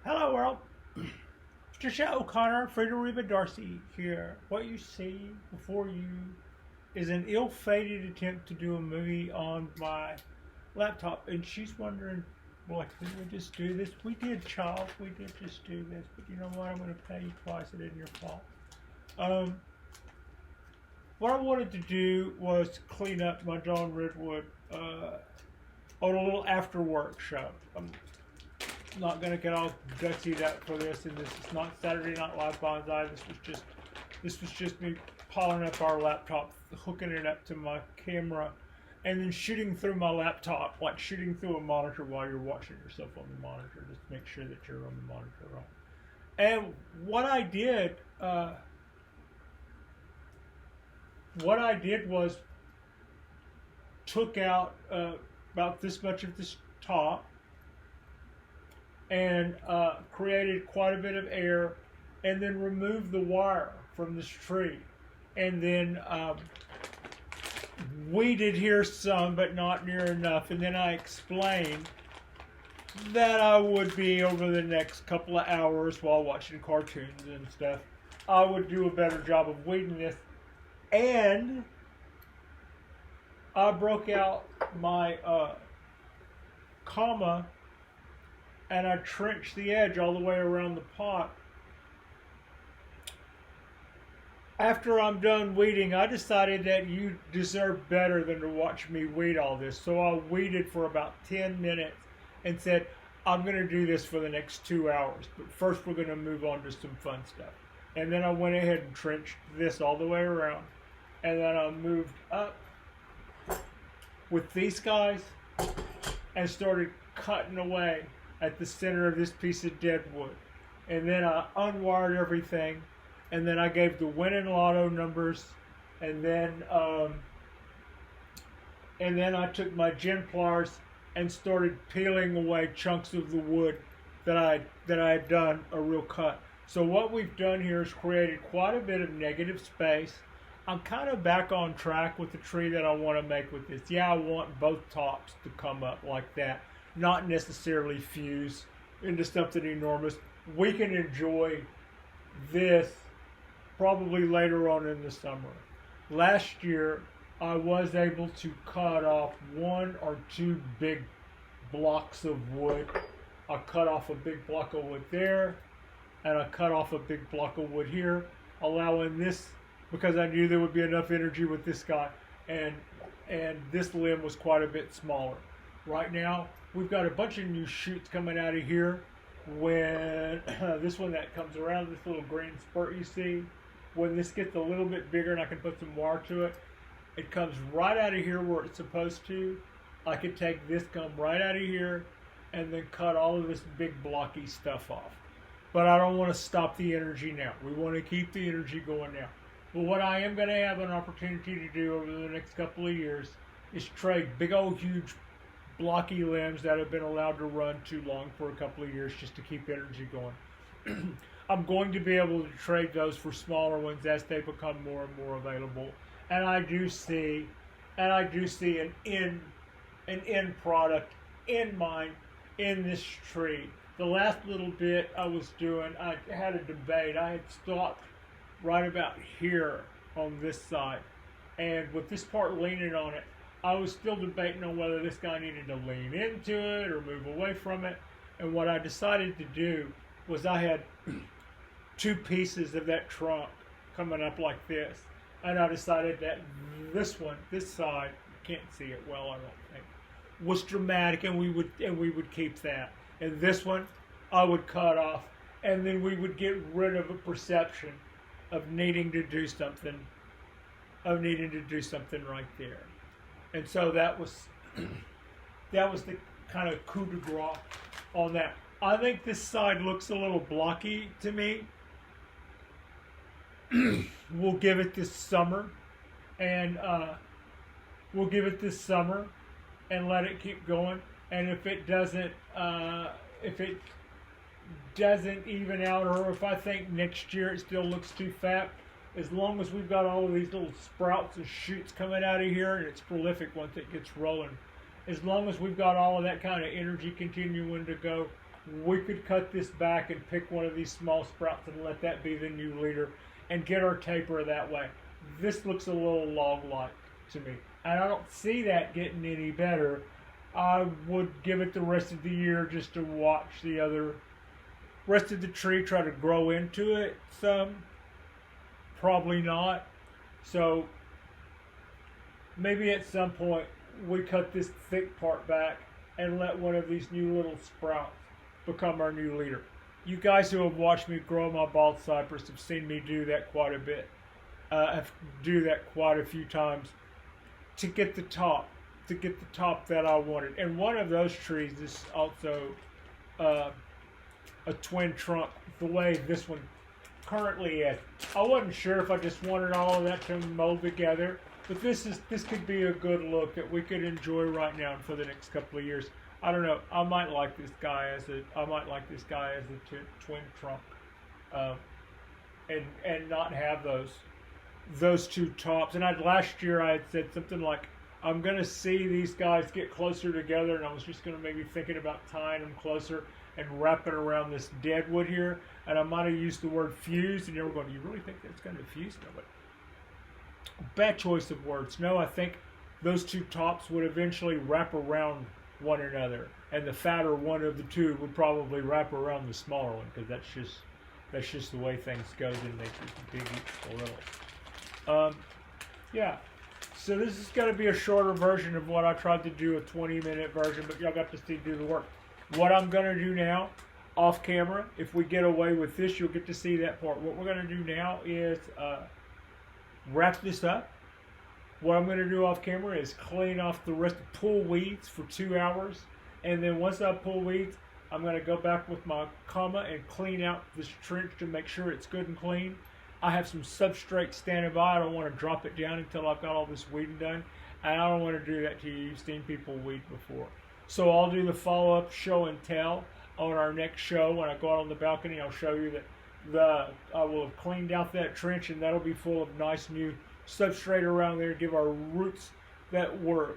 Hello world, Patricia O'Connor, Frida Darcy here. What you see before you is an ill-fated attempt to do a movie on my laptop, and she's wondering, well, did we just do this? We did, child, we did just do this, but you know what, I'm going to pay you twice, it isn't your fault. What I wanted to do was clean up my John Redwood on a little after work show. I'm not going to get all gutsied up for this, and this is not Saturday Night Live Bonsai. This was just me piling up our laptop, hooking it up to my camera, and then shooting through my laptop, like shooting through a monitor while you're watching yourself on the monitor, just to make sure that you're on the monitor right. And what I did was took out about this much of this top and created quite a bit of air, and then removed the wire from this tree, and then weeded here some, but not near enough. And then I explained that I would be, over the next couple of hours while watching cartoons and stuff, I would do a better job of weeding this. And I broke out my Camma, and I trenched the edge all the way around the pot. After I'm done weeding, I decided that you deserve better than to watch me weed all this. So I weeded for about 10 minutes and said, I'm going to do this for the next 2 hours. But first we're going to move on to some fun stuff. And then I went ahead and trenched this all the way around. And then I moved up with these guys and started cutting away at the center of this piece of deadwood. And then I unwired everything, and then I gave the winning lotto numbers, and then I took my gin pliers and started peeling away chunks of the wood that I had done a real cut. So what we've done here is created quite a bit of negative space. I'm kind of back on track with the tree that I want to make with this. Yeah, I want both tops to come up like that, not necessarily fuse into something enormous. We can enjoy this probably later on in the summer. Last year, I was able to cut off 1 or 2 big blocks of wood. I cut off a big block of wood there, and I cut off a big block of wood here, allowing this, because I knew there would be enough energy with this guy, and this limb was quite a bit smaller. Right now, we've got a bunch of new shoots coming out of here. When this one that comes around, this little green spurt you see, when this gets a little bit bigger and I can put some wire to it, it comes right out of here where it's supposed to. I could take this gum right out of here and then cut all of this big blocky stuff off. But I don't want to stop the energy now. We want to keep the energy going now. But what I am going to have an opportunity to do over the next couple of years is trade big old huge blocky limbs that have been allowed to run too long for a couple of years just to keep energy going. I'm going to be able to trade those for smaller ones as they become more and more available. And I do see an end product in mind in this tree. The last little bit I was doing, I had a debate. I had stopped right about here on this side, and with this part leaning on it, I was still debating on whether this guy needed to lean into it or move away from it. And what I decided to do was, I had 2 pieces of that trunk coming up like this, and I decided that this side, you can't see it well, I don't think, was dramatic, and we would keep that. And this one I would cut off, and then we would get rid of a perception of needing to do something right there. And so that was the kind of coup de grace on that. I think this side looks a little blocky to me. We'll give it this summer, and let it keep going. And if it doesn't even out, or if I think next year it still looks too fat, as long as we've got all of these little sprouts and shoots coming out of here, and it's prolific once it gets rolling, as long as we've got all of that kind of energy continuing to go, we could cut this back and pick one of these small sprouts and let that be the new leader and get our taper that way. This looks a little log-like to me, and I don't see that getting any better. I would give it the rest of the year just to watch the other rest of the tree try to grow into it some. Probably not. So maybe at some point we cut this thick part back and let one of these new little sprouts become our new leader. You guys who have watched me grow my bald cypress have seen me do that quite a bit. Do that quite a few times to get the top that I wanted. And one of those trees is also a twin trunk, the way this one currently is. I wasn't sure if I just wanted all of that to mold together, but this could be a good look that we could enjoy right now and for the next couple of years. I don't know. I might like this guy as a twin trunk, and not have those two tops. And last year I had said something like, I'm gonna see these guys get closer together, and I was just gonna maybe thinking about tying them closer and wrapping around this deadwood here. And I might have used the word fuse, and you were going, you really think that's gonna fuse? No, but bad choice of words. No, I think those two tops would eventually wrap around one another, and the fatter one of the two would probably wrap around the smaller one, because that's just the way things go. Then they keep big each a little. Yeah. So this is going to be a shorter version of what I tried to do, a 20-minute version, but y'all got to see do the work. What I'm going to do now, off camera, if we get away with this, you'll get to see that part. What we're going to do now is wrap this up. What I'm going to do off camera is clean off the rest, pull weeds for 2 hours, and then once I pull weeds, I'm going to go back with my Camma and clean out this trench to make sure it's good and clean. I have some substrate standing by. I don't want to drop it down until I've got all this weeding done, and I don't want to do that to you. You've seen people weed before. So I'll do the follow-up show and tell on our next show. When I go out on the balcony, I'll show you that I will have cleaned out that trench, and that'll be full of nice new substrate around there, give our roots that were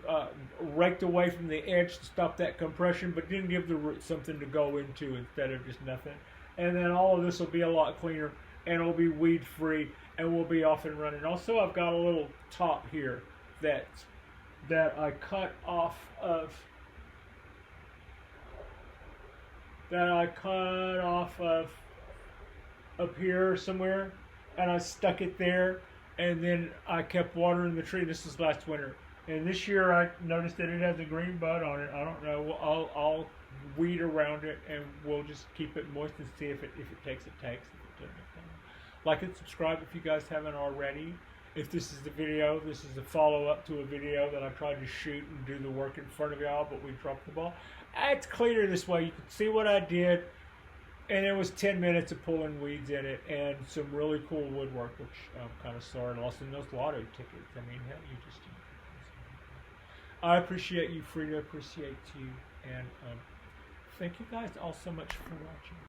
raked away from the edge to stop that compression, but didn't give the roots something to go into instead of just nothing. And then all of this will be a lot cleaner, and it'll be weed free, and we'll be off and running. Also, I've got a little top here that I cut off of up here somewhere, and I stuck it there, and then I kept watering the tree. This was last winter, and this year I noticed that it has a green bud on it. I don't know. I'll weed around it, and we'll just keep it moist and see if it takes. It takes. If it doesn't. Like and subscribe if you guys haven't already. If this is the video, this is a follow-up to a video that I tried to shoot and do the work in front of y'all, but we dropped the ball. It's cleaner this way. You can see what I did, and it was 10 minutes of pulling weeds in it and some really cool woodwork, which I'm kind of sorry I lost in those lotto tickets. I mean, hell, you just... I appreciate you, Frida appreciates you, and thank you guys all so much for watching.